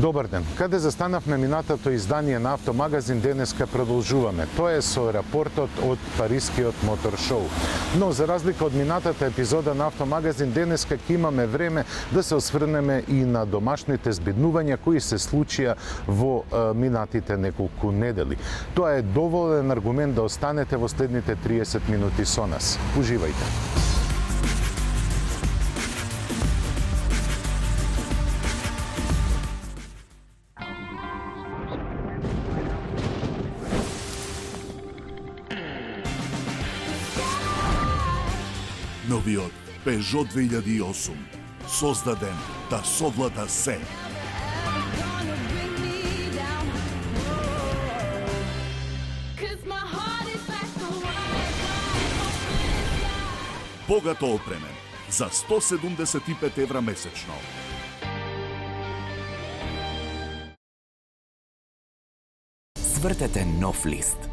Добар ден. Каде застанавме минатото издание на Автомагазин, денеска продолжуваме. Тоа е со рапортот од Парискиот мотор шоу. Но за разлика од минатата епизода на Автомагазин, денеска ќе имаме време да се осврнеме и на домашните збеднувања кои се случија во минатите неколку недели. Тоа е доволен аргумент да останете во следните 30 минути со нас. Уживајте. Новиот Peugeot 2008, создаден да совлада се. Богато опремен за 175 евра месечно. Свртете нов лист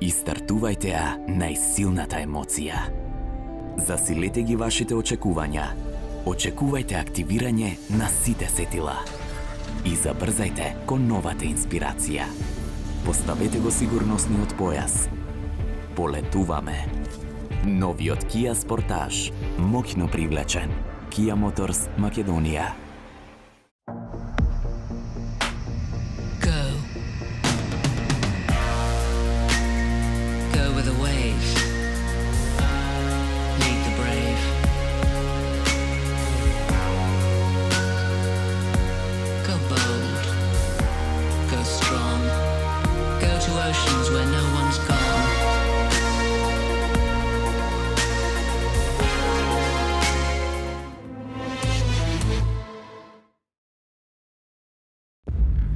и стартувајте ја најсилната емоција. Засилете ги вашите очекувања. Очекувајте активирање на сите сетила. И забрзајте кон новата инспирација. Поставете го сигурносниот појас. Полетуваме. Новиот Kia Sportage. Моќно привлечен. Kia Motors Македонија.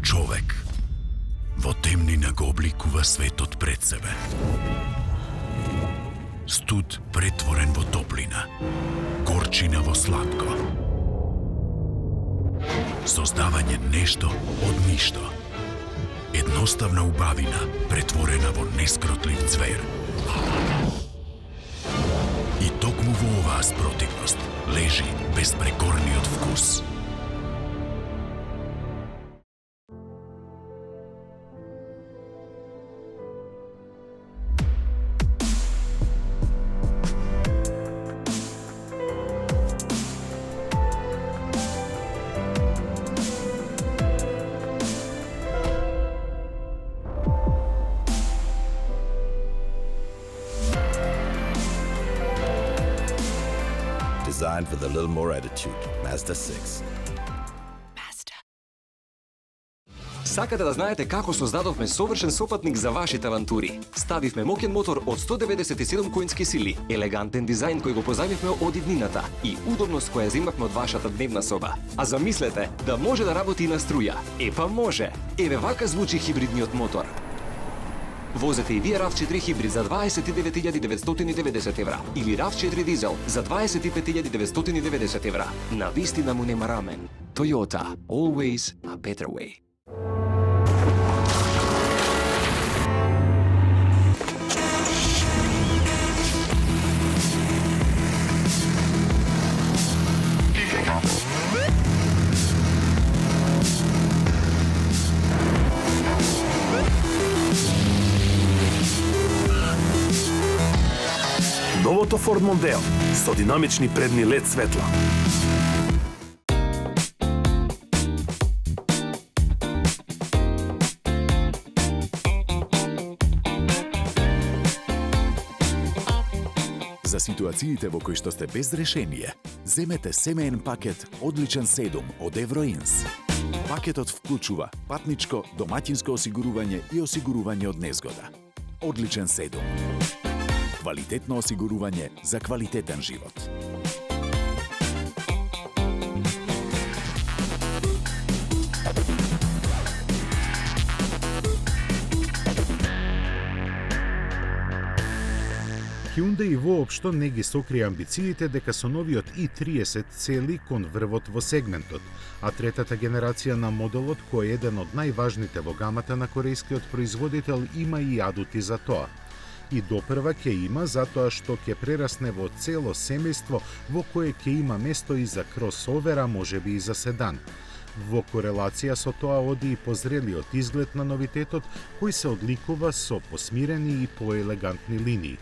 Човек во темнина го обликува светот пред себе. Студ претворен во топлина, горчина во сладко. Создавање нешто од ништо. Едноставна убавина претворена во нескротлив цвер. И токму во оваа спротивност лежи безпрекорниот вкус. Designed with a little more attitude. Mazda 6. Сакате да знаете како создадовме совршен сопатник за вашите авантури? Ставивме моќен мотор од 197 коњски сили, елегантен дизајн кој го позајмивме од иднината и удобност која земавме од вашата дневна соба. А замислете да може да работи и на струја. Епа може! Еве вака звучи хибридниот мотор. Возете и вие RAV4 хибрид за 29.990 евра или RAV4 дизел за 25.990 евра. На вистина му нема рамен. Toyota. Always a better way. Новото Ford Mondeo со динамични предни LED светла. За ситуациите во кои што сте без решение, земете семеен пакет Одличен 7 од Евроинс. Пакетот вклучува патничко, домаќинско осигурување и осигурување од незгода. Одличен 7. Квалитетно осигурување за квалитетен живот. Hyundai воопшто не ги сокрија амбициите дека со новиот i30 цели кон врвот во сегментот, а третата генерација на моделот, кој е еден од најважните во гамата на корејскиот производител, има и адути за тоа. И допрва ќе има затоа што ќе прерасне во цело семејство во кое ќе има место и за кросовера, можеби и за седан. Во корелација со тоа оди и позрелиот изглед на новитетот, кој се одликува со посмирени и поелегантни линии.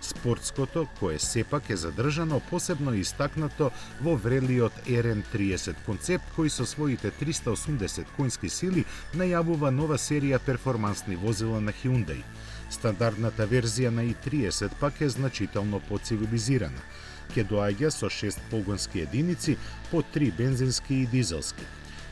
Спортското, кое сепак е задржано, посебно истакнато во врелиот RN30 концепт, кој со своите 380 конски сили најавува нова серија перформансни возила на Hyundai. Стандардната верзија на i30 пак е значително поцивилизирана. Ке доаѓа со 6 погонски единици, по 3 бензински и дизелски.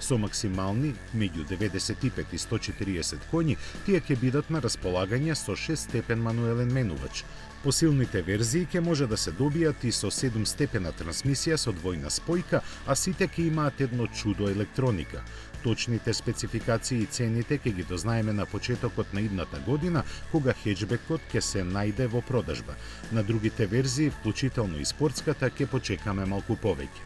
Со максимални меѓу 95 и 140 коњи, тие ќе бидат на располагање со 6-степен мануелен менувач. Посилните верзии ќе може да се добијат и со 7-степена трансмисија со двојна спојка, а сите ќе имаат едно чудо електроника. Точните спецификации и цените ќе ги дознаеме на почетокот на идната година, кога хеджбекот ќе се најде во продажба. На другите верзии, вклучително и спортската, ќе почекаме малку повеќе.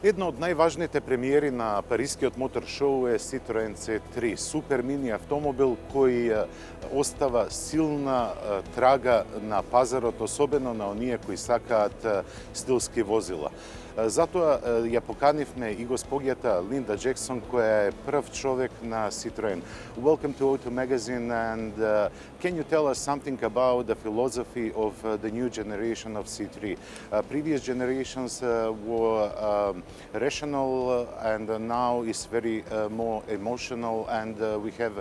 Една од најважните премиери на Парискиот мотор шоу е Citroen C3, супер мини автомобил кој остава силна трага на пазарот, особено на оние кои сакаат стилски возила. Затоа ја поканивме и госпогјата Линда Джексон, која е прв човек на Citroen. Welcome to Auto Magazine, and can you tell us something about the philosophy of the new generation of C3? Previous generations were rational, and now is very more emotional, and we have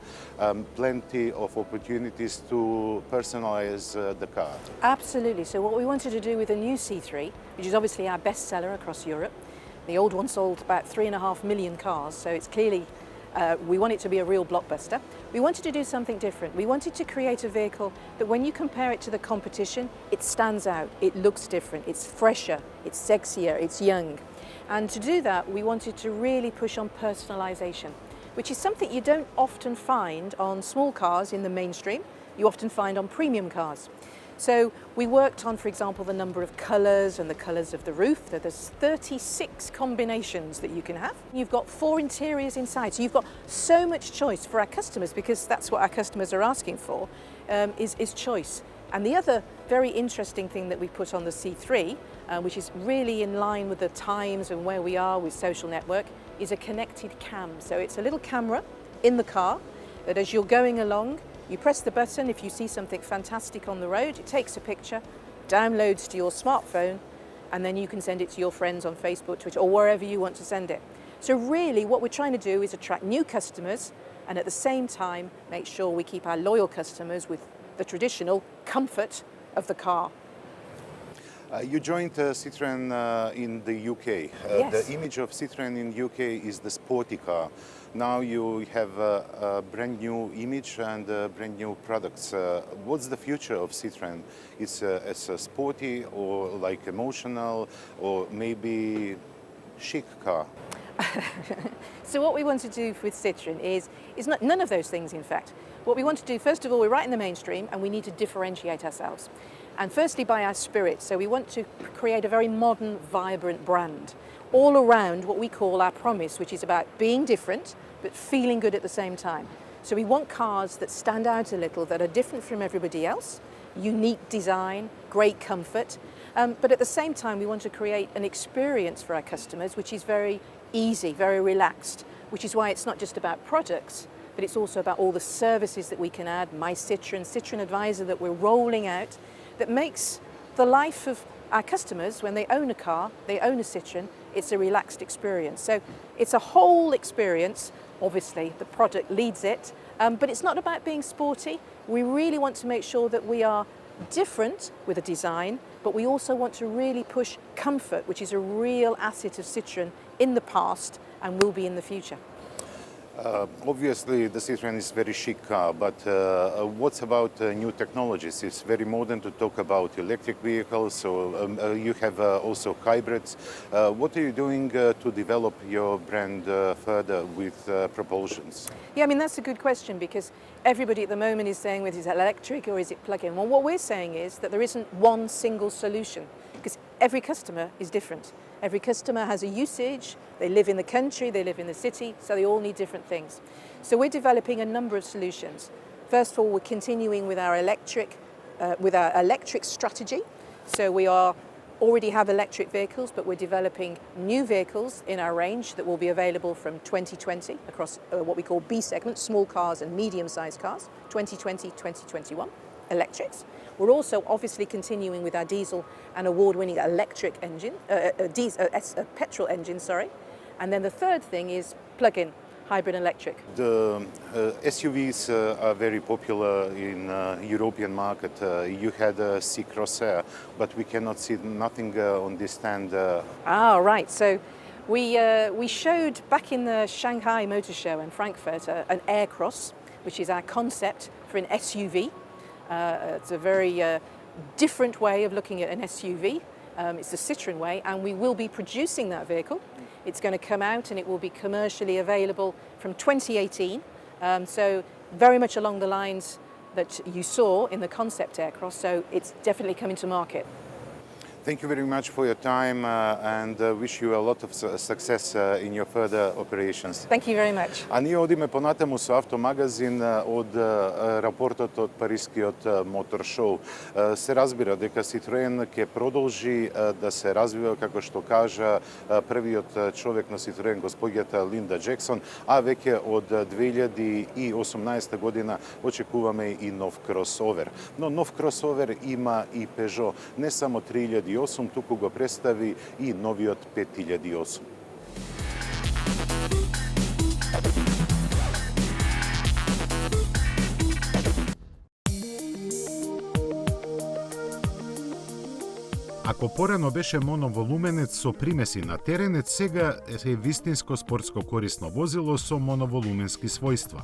plenty of opportunities to personalize the car. Absolutely. So what we wanted to do with the new C3, which is obviously our bestseller across Europe, the old one sold about 3.5 million cars, so it's clearly we want it to be a real blockbuster. We wanted to do something different. We wanted to create a vehicle that when you compare it to the competition, it stands out, it looks different, it's fresher, it's sexier, it's young. And to do that, we wanted to really push on personalization, which is something you don't often find on small cars in the mainstream, you often find on premium cars. So we worked on, for example, the number of colours and the colours of the roof. There's 36 combinations that you can have. You've got 4 interiors inside, so you've got so much choice for our customers, because that's what our customers are asking for, is choice. And the other very interesting thing that we put on the C3, which is really in line with the times and where we are with social network, is a connected cam. So it's a little camera in the car that as you're going along, you press the button if you see something fantastic on the road, it takes a picture, downloads to your smartphone, and then you can send it to your friends on Facebook, Twitter, or wherever you want to send it. So really what we're trying to do is attract new customers, and at the same time make sure we keep our loyal customers with the traditional comfort of the car. You joined Citroen in the UK. Yes. The image of Citroen in the UK is the sporty car. Now you have a brand new image and brand new products. What's the future of Citroen? It's as a sporty or like emotional or maybe chic car? So what we want to do with Citroen is none of those things, in fact. What we want to do, first of all, we're right in the mainstream and we need to differentiate ourselves. And firstly by our spirit. So we want to create a very modern, vibrant brand all around what we call our promise, which is about being different but feeling good at the same time. So we want cars that stand out a little, that are different from everybody else, unique design, great comfort, but at the same time we want to create an experience for our customers which is very easy, very relaxed, which is why it's not just about products, but it's also about all the services that we can add, My Citroen, Citroen Advisor that we're rolling out, that makes the life of our customers, when they own a car, they own a Citroen, it's a relaxed experience. So it's a whole experience. Obviously the product leads it, but it's not about being sporty. We really want to make sure that we are different with the design, but we also want to really push comfort, which is a real asset of Citroen in the past and will be in the future. Obviously the Citroen is very chic car, but what's about new technologies? It's very modern to talk about electric vehicles, so you have also hybrids. What are you doing to develop your brand further with propulsions? Yeah, I mean, that's a good question, because everybody at the moment is saying, whether it's electric or is it plug-in? Well, what we're saying is that there isn't one single solution, because every customer is different. Every customer has a usage, they live in the country, they live in the city, so they all need different things. So we're developing a number of solutions. First of all, we're continuing with our electric with our electric strategy. So we already have electric vehicles, but we're developing new vehicles in our range that will be available from 2020 across what we call B segments, small cars and medium-sized cars, 2020, 2021, electrics. We're also obviously continuing with our diesel and award-winning electric engine, petrol engine, sorry. And then the third thing is plug-in hybrid electric. The SUVs are very popular in European market. You had C-Crossair, but we cannot see nothing on this stand. Right. So we showed back in the Shanghai Motor Show and Frankfurt an Aircross, which is our concept for an SUV. It's a very different way of looking at an SUV. It's the Citroën way, and we will be producing that vehicle. It's going to come out and it will be commercially available from 2018. So very much along the lines that you saw in the concept Aircross. So it's definitely coming to market. Thank you very much for your time and wish you a lot of success in your further operations. Thank you very much. А ние одиме понатаму со автомагазин од рапортот од Парискиот мотор шоу. Се разбира дека Citroen ќе продолжи да се развива, како што кажа првиот човек на Citroen, господјата Линда Джексон, а веќе од 2018 година очекуваме и нов кросовер. Но нов кросовер има и Peugeot, не само 3008, туку го представи и новиот 5008. Ако порано беше моноволуменец со примеси на теренец, сега е вистинско спортско корисно возило со моноволуменски својства.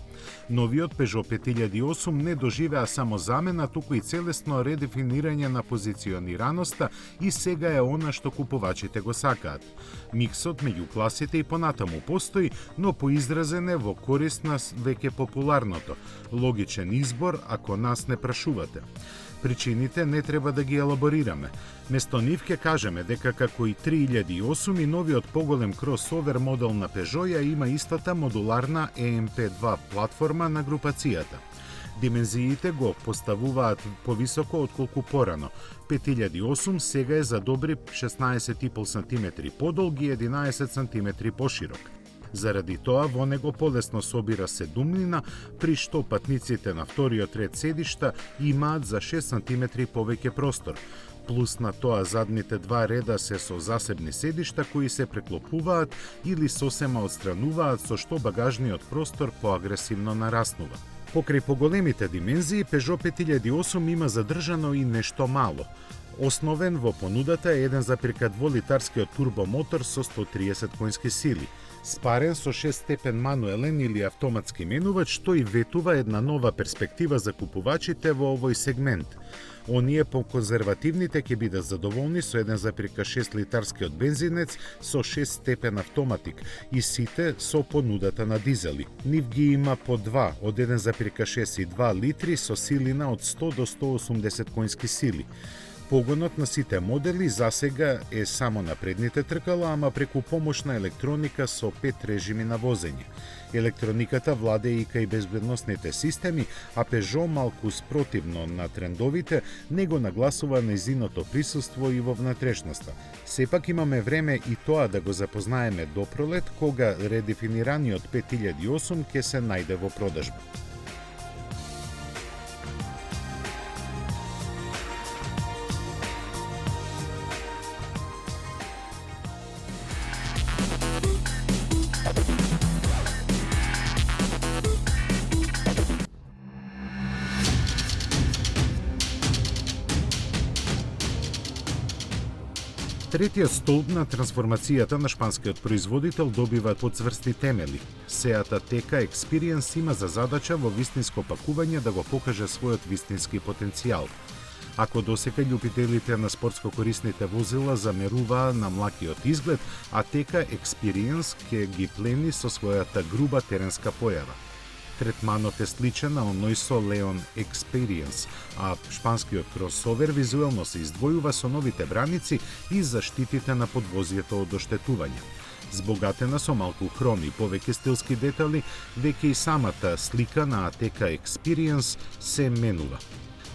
Новиот Peugeot 5008 не доживеа само замена, туку и целесно редефинирање на позиционираноста и сега е она што купувачите го сакаат. Миксот меѓу класите и понатаму постои, но поизразен е во корист на веќе популарното. Логичен избор ако нас не прашувате. Причините не треба да ги елаборираме. Место нив ќе кажеме дека како и 3008 и новиот поголем кросовер модел на Peugeot ја има истата модуларна EMP2 платформа на групацијата. Димензиите го поставуваат повисоко отколку порано. 5008 сега е за добри 16,5 см подолг и 11 см поширок. Заради тоа во него полесно собира седумнина, при што патниците на вториот ред седишта имаат за 6 см повеќе простор. Плюс на тоа задните два реда се со засебни седишта кои се преклопуваат или сосема отстрануваат, со што багажниот простор поагресивно нараснува. Покрај поголемите димензии, Peugeot 5008 има задржано и нешто мало. Основен во понудата е 1,2 литарскиот турбомотор со 130 конски сили. Спарен со 6-степен мануелен или автоматски менувач, што и ветува една нова перспектива за купувачите во овој сегмент. Оние по-конзервативните ќе бидат задоволни со 1,6 литарскиот бензинец со 6-степен автоматик и сите со понудата на дизели. Нив ги има по два од 1,6 и 2 литри со силина од 100 до 180 конски сили. Погонот на сите модели засега е само на предните тркала, ама преку помошна електроника со 5 режими на возење. Електрониката владее и кај безбедносните системи, а Peugeot малку спротивно на трендовите не го нагласува нејзиното присуство и во внатрешноста. Сепак имаме време и тоа да го запознаеме до пролет, кога редефинираниот 5008 ќе се најде во продажба. Третиот столб на трансформацијата на шпанскиот производител добива поцврсти темели. Seat Ateca Experience има за задача во вистинско пакување да го покаже својот вистински потенцијал. Ако досека љубителите на спортско корисните возила замеруваа на млакиот изглед, Ateca Experience ќе ги плени со својата груба теренска појава. Третманот е сличен на оној со Leon Experience, а шпанскиот кросовер визуелно се издвојува со новите браници и заштитите на подвозието од оштетување. Збогатена со малку хром и повеќе стилски детали, веќе и самата слика на Ateca Experience се менува.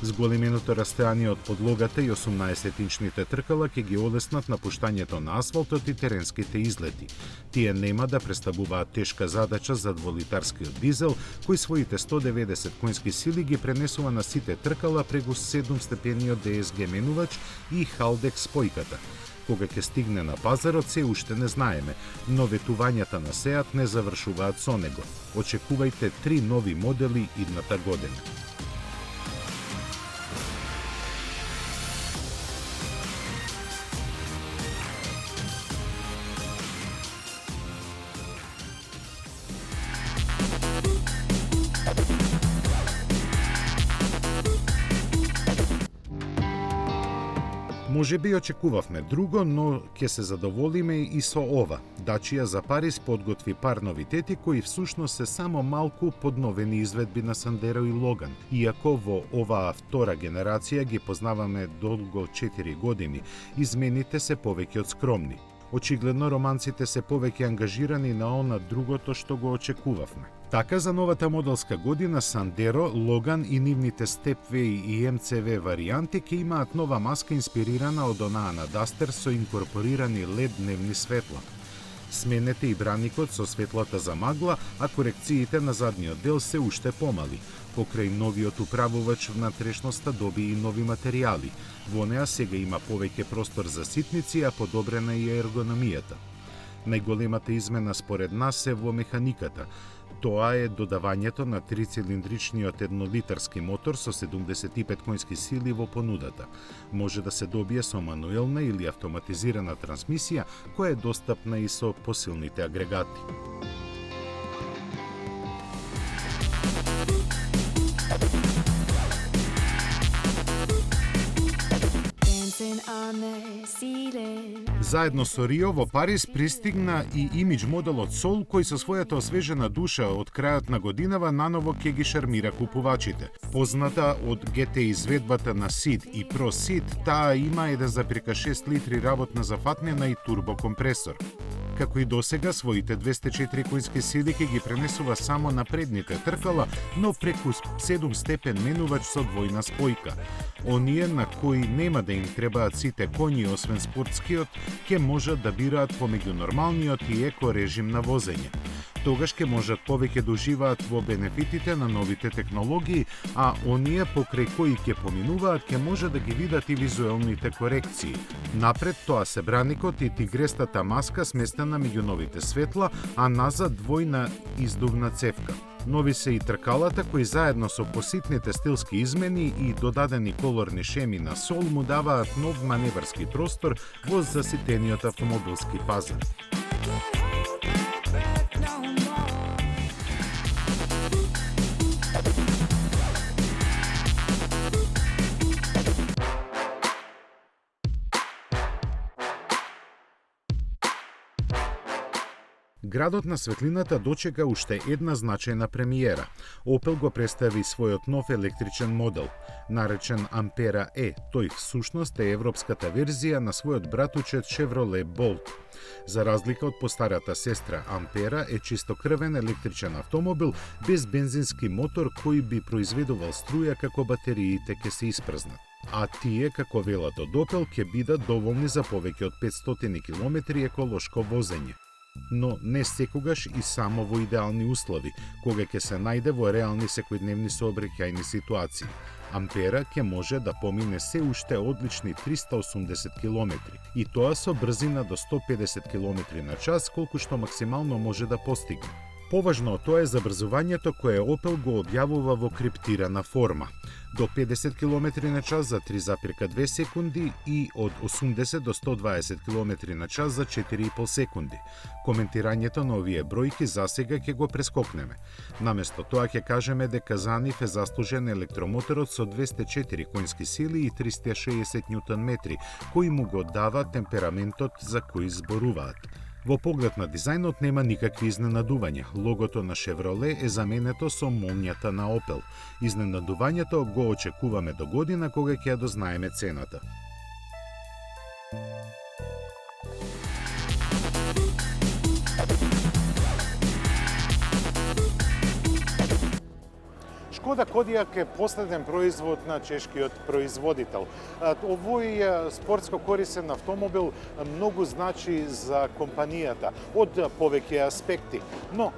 Зголеменото растојание од подлогата и 18-инчните тркала ќе ги олеснат напуштањето на асфалтот и теренските излети. Тие нема да представуваат тешка задача за дволитарскиот дизел, кој своите 190 конски сили ги пренесува на сите тркала преку 7-степениот DSG менувач и Haldex спојката. Кога ќе стигне на пазарот се уште не знаеме, но ветувањата на Seat не завршуваат со него. Очекувајте 3 нови модели идната година. Може би очекувавме друго, но ќе се задоволиме и со ова. Dacia за Париз подготви пар новитети кои всушност се само малку подновени изведби на Sandero и Logan. Иако во оваа втора генерација ги познаваме долго 4 години, измените се повеќе од скромни. Очигледно романците се повеќе ангажирани на она другото што го очекувавме. Така за новата моделска година Sandero, Logan и нивните Stepway и MCV варијанти ќе имаат нова маска инспирирана од онаа на Duster со инкорпорирани LED дневни светла. Сменете и браникот со светлата за магла, а корекциите на задниот дел се уште помали. Покрај новиот управувач внатрешноста доби и нови материјали. Во неа сега има повеќе простор за ситници, а подобрена и ергономијата. Најголемата измена според нас е во механиката. Тоа е додавањето на 3-цилиндричниот еднолитарски мотор со 75 конски сили во понудата. Може да се добие со мануелна или автоматизирана трансмисија, која е достапна и со посилните агрегати. Заедно со Рио во Париз пристигна и имидж моделот Soul, кој со својата освежена душа од крајот на годинава наново ќе ги шармира купувачите. Позната од GT изведбата на Ceed и Pro Ceed, таа има 1,6 литри работна зафатнена и турбокомпресор. Како и досега, своите 204 конски сили ќе ги пренесува само на предните тркала, но преку 7-степен менувач со двојна спојка. Оние на кои нема да им требаат сите коњи освен спортскиот, ќе можат да бираат помеѓу нормалниот и еко режим на возење. Тогаш ќе можат повеќе да уживаат во бенефитите на новите технологии, а оние покрај кои ќе поминуваат ќе може да ги видат и визуелните корекции. Напред тоа се браникот и тигрестата маска сместена меѓу новите светла, а назад двојна издувна цевка. Нови се и тркалата кои заедно со поситните стилски измени и додадени колорни шеми на Soul му даваат нов маневарски простор во заситениот автомобилски пазар. Градот на светлината дочека уште една значајна премиера. Opel го представи својот нов електричен модел, наречен Ampera E. Тој всушност е европската верзија на својот братучет Chevrolet Bolt. За разлика од постарата сестра Ampera е чистокрвен електричен автомобил без бензински мотор кој би произведувал струја како батериите ќе се испразнат. А тие, како велат од Opel, ќе бидат доволни за повеќе од 500 км еколошко возење. Но не секогаш и само во идеални услови, кога ќе се најде во реални секојдневни сообраќајни ситуации. Ampera ќе може да помине се уште одлични 380 км, и тоа со брзина до 150 км на час, колку што максимално може да постигне. Поважно од тоа е забрзувањето кое Opel го објавува во криптирана форма. До 50 км на час за 3,2 секунди и од 80 до 120 км на час за 4,5 секунди. Коментирањето на овие бројки засега ќе го прескокнеме. Наместо тоа ќе кажеме дека за нив е заслужен електромоторот со 204 конски сили и 360 Нм, кој му го дава темпераментот за кој зборуваат. Во поглед на дизајнот нема никакви изненадувања. Логото на Chevrolet е заменето со молњата на Opel. Изненадувањето го очекуваме до година кога ќе ја дознаеме цената. Шкода Кодиак е последен производ на чешкиот производител. Овој спортско корисен автомобил многу значи за компанијата од повеќе аспекти, но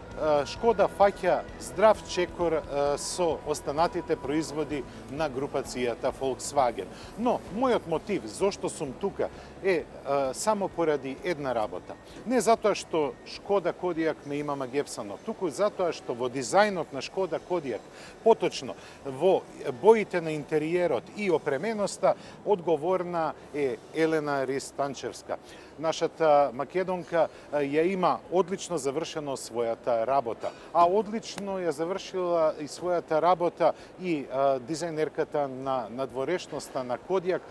Шкода фаќа здрав чекор со останатите производи на групацијата Volkswagen. Но мојот мотив зошто сум тука е само поради една работа. Не затоа што Шкода Кодиак ме има магепсано, туку затоа што во дизајнот на Шкода Кодиак, поточно во боите на интериерот и опременоста, одговорна е Елена Ристанчевска. Нашата македонка ја има одлично завршено својата работа, а одлично ја завршила и својата работа и дизајнерката на надворешноста на Кодиак,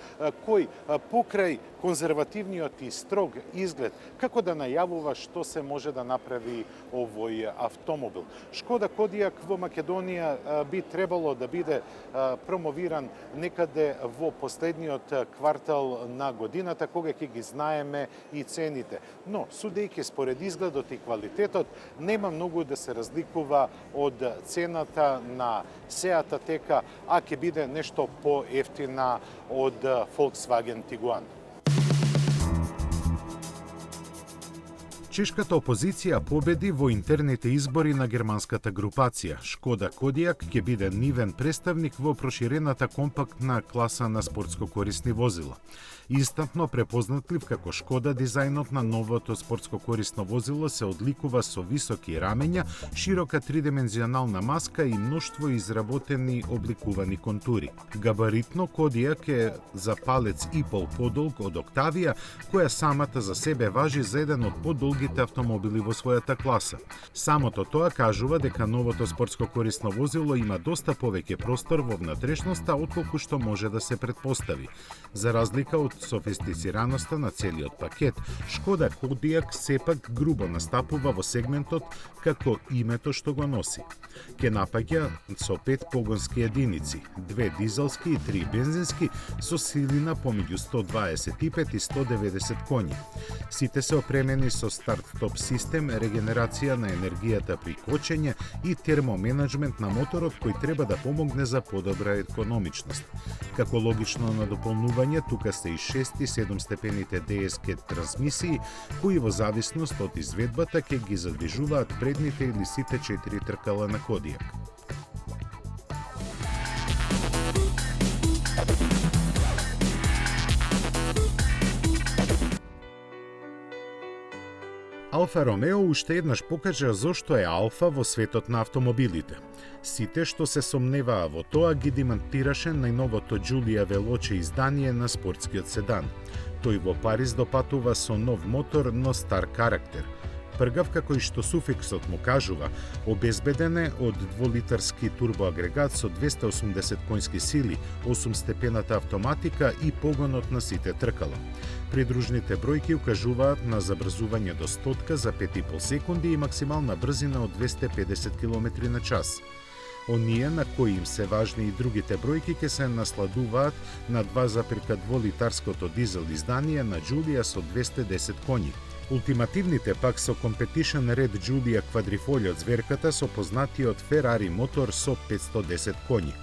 кој покрај конзервативниот и строг изглед, како да најавува што се може да направи овој автомобил. Шкода Кодиак во Македонија би требало да биде промовиран некаде во последниот квартал на годината, кога ќе ги знаеме и цените. Но, судејќи според изгледот и квалитетот, нема многу да се разликува од цената на Seat Ateca, а ќе биде нешто поевтина од Volkswagen Tiguan. Чешката опозиција победи во интерните избори на германската групација. Шкода Кодиак ќе биде нивен представник во проширената компактна класа на спортско корисни возила. Инстантно препознатлив како Шкода, дизајнот на новото спортско корисно возило се одликува со високи рамења, широка тридимензионална маска и мноштво изработени обликувани контури. Габаритно Кодиак е за палец и пол подолг од Октавија, која самата за себе важи за еден од подолгите автомобили во својата класа. Самото тоа кажува дека новото спортско корисно возило има доста повеќе простор во внатрешноста отколку што може да се претпостави. За разлика од софистицираноста на целиот пакет, Шкода Кодиак сепак грубо настапува во сегментот како името што го носи. Ке напаѓа со 5 погонски единици, 2 дизелски и 3 бензински, со силина помеѓу 125 и 190 коњи. Сите се опремени со старт-стоп систем, регенерација на енергијата при кочење и термоменеджмент на моторот кој треба да помогне за подобра економичност. Како логично надополнување, тука се и 6 и 7 степените DSG трансмисии, кои во зависност од изведбата ќе ги задвижуваат предните или сите 4 тркала на Кодиак. Алфа Ромео уште еднаш покажа зошто е Алфа во светот на автомобилите. Сите што се сомневаа во тоа ги демонтираше најновото Giulia Veloce издание на спортскиот седан. Тој во Париз допатува со нов мотор, но стар карактер. Пргав, како и што суфиксот му кажува, обезбеден е од 2-литарски турбоагрегат со 280 коњски сили, 8-степената автоматика и погонот на сите тркала. Придружните бројки укажуваат на забрзување до 100 за 5,5 секунди и максимална брзина од 250 км на час. Оние на кои им се важни и другите бројки ќе се насладуваат на 2,2 литарското дизел издание на Giulia со 210 коњи. Ултимативните пак со Competition Red Giulia Quadrifoglio од зверката со познатиот Ferrari мотор со 510 коњи.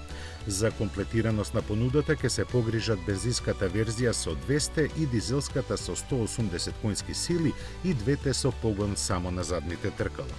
За комплетираност на понудата ќе се погрижат бензинската верзија со 200 и дизелската со 180 коњски сили и двете со погон само на задните тркала.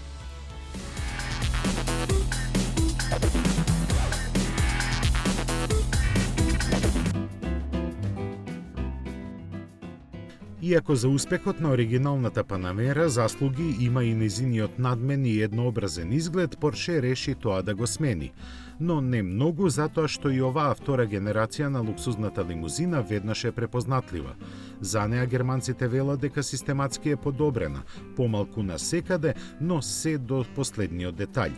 Иако за успехот на оригиналната Панамера заслуги има и незиниот надмен и еднообразен изглед, Порше реши тоа да го смени. Но не многу, затоа што и оваа втора генерација на луксузната лимузина веднаш е препознатлива. За неа германците велат дека систематски е подобрена, помалку на секаде, но се до последниот детаљ.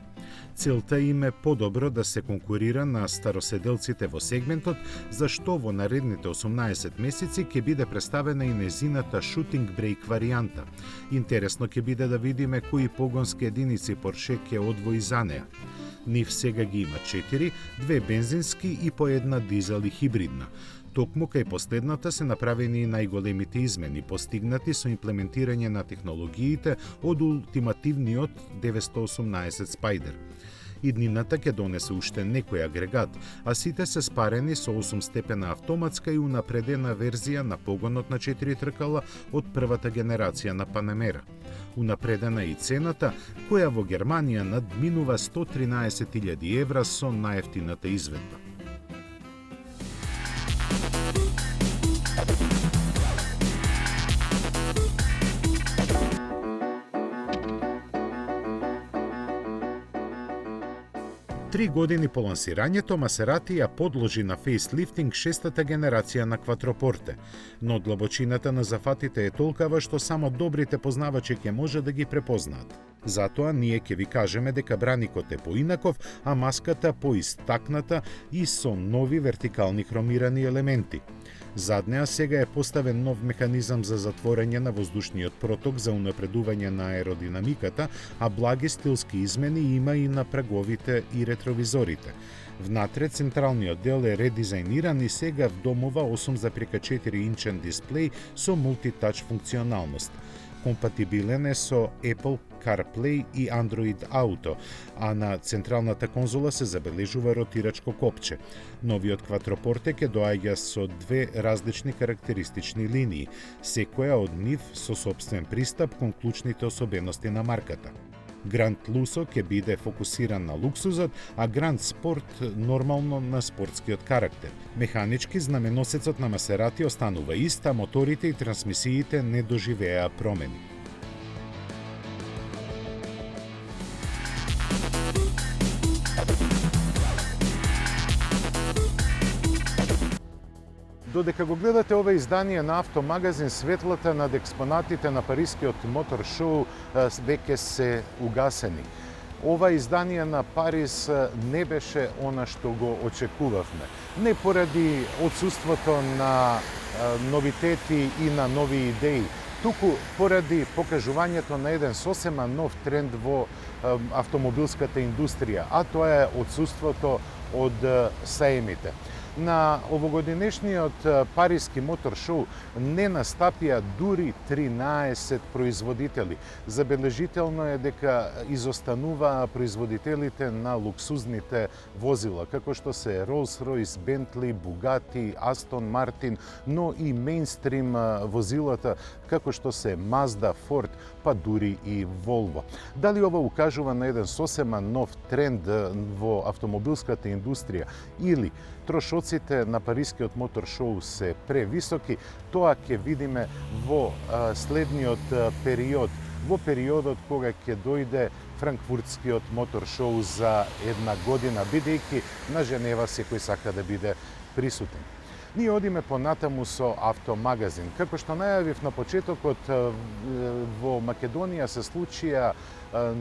Целта им е подобро да се конкурира на староседелците во сегментот, за што во наредните 18 месеци ќе биде представена и незината Shooting Brake варијанта. Интересно ќе биде да видиме кои погонски единици Порше ќе одвои за неа. Нив сега ги има 4, 2 бензински и по една дизел и хибридна. Токму кај последната се направени и најголемите измени, постигнати со имплементирање на технологиите од ултимативниот 918 Spider. Иднината ќе донесе уште некој агрегат, а сите се спарени со 8-степена автоматска и унапредена верзија на погонот на 4 тркала од првата генерација на Панамера. Унапредена и цената, која во Германија надминува 113.000 евра со најефтината изведба. Три години по лансирањето, Масерати ја подложи на фейслифтинг 6-та генерација на Кватропорте, но длабочината на зафатите е толкава што само добрите познавачи ќе може да ги препознаат. Затоа ние ќе ви кажеме дека браникот е поинаков, а маската поистакната и со нови вертикални хромирани елементи. Зад неа сега е поставен нов механизам за затворање на воздушниот проток за унапредување на аеродинамиката, а благи стилски измени има и на праговите и ретровизорите. Внатре централниот дел е редизајниран и сега вдомува 8,4 инчен дисплеј со мултитач функционалност. Компатибилен е со Apple CarPlay и Android Auto, а на централната конзола се забележува ротирачко копче. Новиот Кватропорте ќе доаѓа со две различни карактеристични линии, секоја од нив со собствен пристап кон клучните особености на марката. Гранд Лусо ќе биде фокусиран на луксузот, а Гранд Спорт нормално на спортскиот карактер. Механички знаменосецот на Масерати останува ист, а моторите и трансмисиите не доживеа промени. Додека го гледате ова издание на Автомагазин, светлата над експонатите на Парискиот мотор шоу веќе се угасени. Ова издание на Париз не беше она што го очекувавме. Не поради отсуството на новитети и на нови идеи, туку поради покажувањето на еден сосема нов тренд во автомобилската индустрија, а тоа е отсуството од саемите. На овогодинешниот Париски мотор шоу не настапија дури 13 производители. Забележително е дека изостануваа производителите на луксузните возила, како што се Rolls-Royce, Bentley, Bugatti, Aston Martin, но и мејнстрим возилата, како што се Mazda, Ford, па дури и Volvo. Дали ова укажува на еден сосема нов тренд во автомобилската индустрија или трошоците на Парискиот мотор шоу се превисоки, тоа ќе видиме во следниот период, во периодот кога ќе дојде Франкфуртскиот мотор шоу за една година, бидејќи на Женева секој сака да биде присутен. Ние одиме понатаму со Автомагазин. Како што најавив на почетокот, во Македонија се случија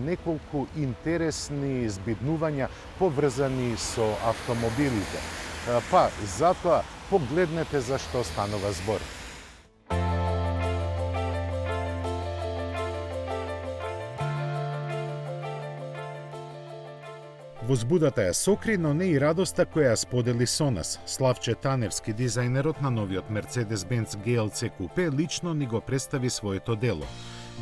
неколку интересни збиднувања поврзани со автомобилите. Па, затоа погледнете за што станува збор. Возбудата ја сокри, но не и радоста која ја сподели со нас. Славче Таневски, дизајнерот на новиот Mercedes-Benz GLC Coupe, лично ни го представи своето дело.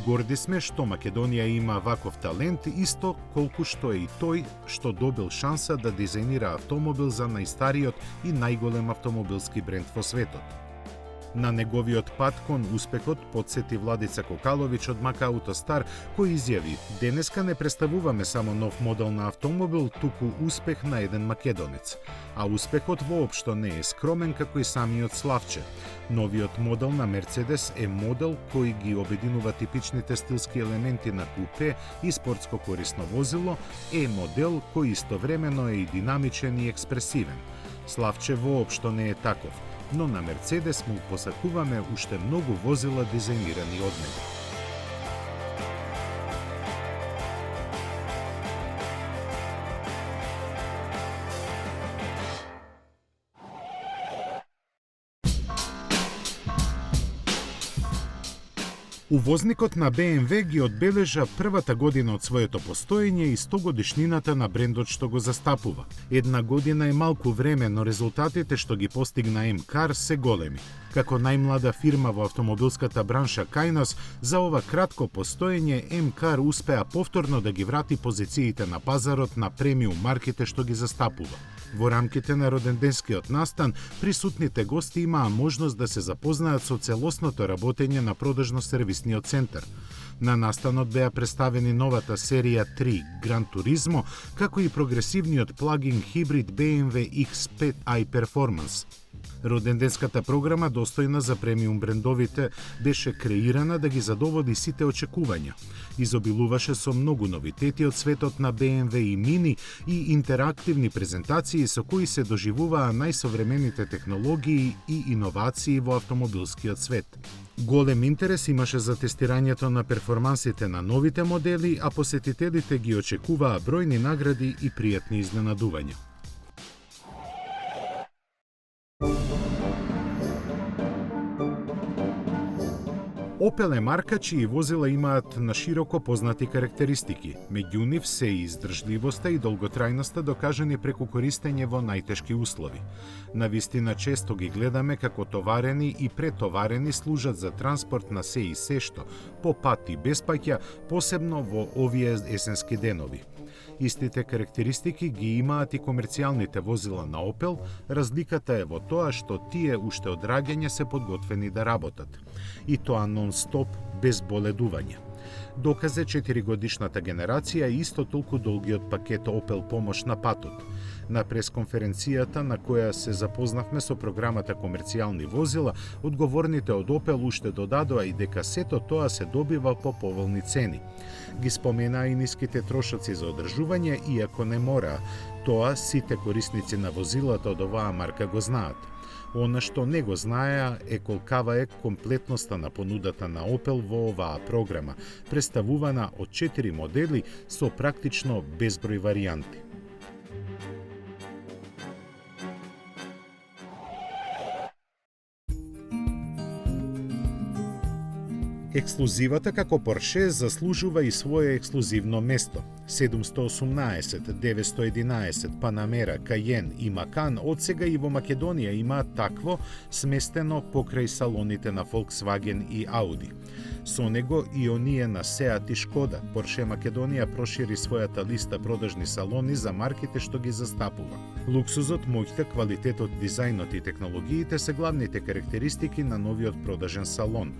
Горди сме што Македонија има ваков талент, исто колку што е и тој што добил шанса да дизајнира автомобил за најстариот и најголем автомобилски бренд во светот. На неговиот пат кон успехот подсети Владица Кокаловиќ од Мака Автостар, кој изјави: "Денеска не представуваме само нов модел на автомобил, туку успех на еден македонец." А успехот воопшто не е скромен како и самиот Славче. Новиот модел на Мерцедес е модел кој ги обединува типичните стилски елементи на купе и спортско корисно возило, е модел кој истовремено е и динамичен и експресивен. Славче воопшто не е таков, но на Мерцедес му посакуваме уште многу возила дизајнирани од него. Увозникот на BMW ги одбележа првата година од своето постоење и 100 годишнината на брендот што го застапува. Една година е малку време, но резултатите што ги постигна МКАР се големи. Како најмлада фирма во автомобилската бранша кај нас, за ова кратко постоење М-Кар успеа повторно да ги врати позициите на пазарот на премиум марките што ги застапува. Во рамките на роденденскиот настан, присутните гости имаа можност да се запознаат со целосното работење на продажно-сервисниот центар. На настанот беа представени новата серија 3 Gran Turismo, како и прогресивниот плагин хибрид BMW X5 iPerformance. Роденденската програма, достојна за премиум брендовите, беше креирана да ги задоволи сите очекувања. Изобилуваше со многу новитети од светот на BMW и Mini и интерактивни презентации со кои се доживуваа најсовремените технологии и иновации во автомобилскиот свет. Голем интерес имаше за тестирањето на перформансите на новите модели, а посетителите ги очекуваа бројни награди и пријатни изненадувања. Opel е марка чии возила имаат на широко познати карактеристики. Меѓу нив се и издржливоста и долготрајноста докажани преку користење во најтешки услови. Навистина често ги гледаме како товарени и претоварени служат за транспорт на се и се што, по пат и без паќа, посебно во овие есенски денови. Истите карактеристики ги имаат и комерцијалните возила на Opel, разликата е во тоа што тие уште од раѓање се подготвени да работат. И тоа нон-стоп, без боледување. Доказ е 4-годишната генерација и исто толку долгиот пакет Opel помош на патот. На пресконференцијата на која се запознавме со програмата комерцијални возила, одговорните од Opel уште додадоа и дека сето тоа се добива по поволни цени. Ги споменаа и ниските трошоци за одржување, иако не мора. Тоа сите корисници на возилата од оваа марка го знаат. Она што не го знаеа е колкава е комплетноста на понудата на Opel во оваа програма, представувана од 4 модели со практично безброј варијанти. Ексклузивата како Порше заслужува и свое ексклузивно место. 718, 911, Panamera, Cayenne и Macan одсега и во Македонија имаат такво сместено покрај салоните на Volkswagen и Audi. Со него и оние на Seat и Шкода, Порше Македонија прошири својата листа продажни салони за марките што ги застапува. Луксузот, моќта, квалитетот, дизајнот и технологиите се главните карактеристики на новиот продажен салон.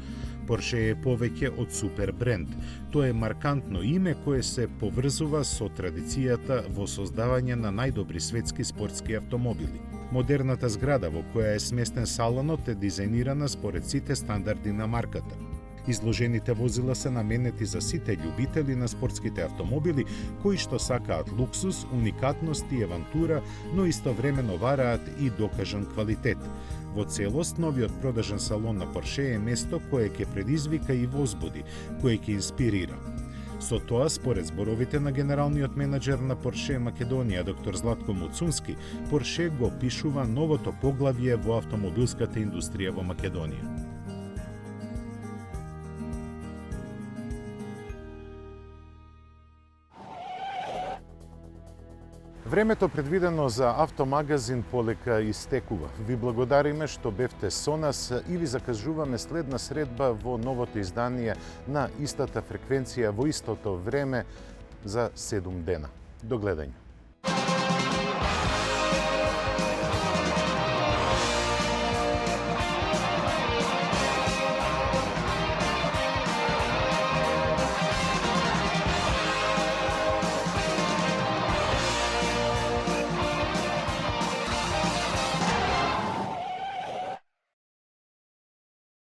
Порше е повеќе од супер бренд. Тоа е маркантно име кое се поврзува со традицијата во создавање на најдобри светски спортски автомобили. Модерната зграда во која е сместен салонот е дизајнирана според сите стандарди на марката. Изложените возила се наменети за сите љубители на спортските автомобили кои што сакаат луксус, уникатност и авантура, но истовремено вараат и докажан квалитет. Во целост, новиот продажен салон на Порше е место кое ќе предизвика и возбуди, кое ќе инспирира. Со тоа, според зборовите на генералниот менаџер на Порше Македонија, доктор Златко Муцунски, Порше го пишува новото поглавје во автомобилската индустрија во Македонија. Времето предвидено за автомагазин полека истекува. Ви благодариме што бевте со нас и ви закажуваме следна средба во новото издание на истата фреквенција во истото време за 7 дена. До гледање.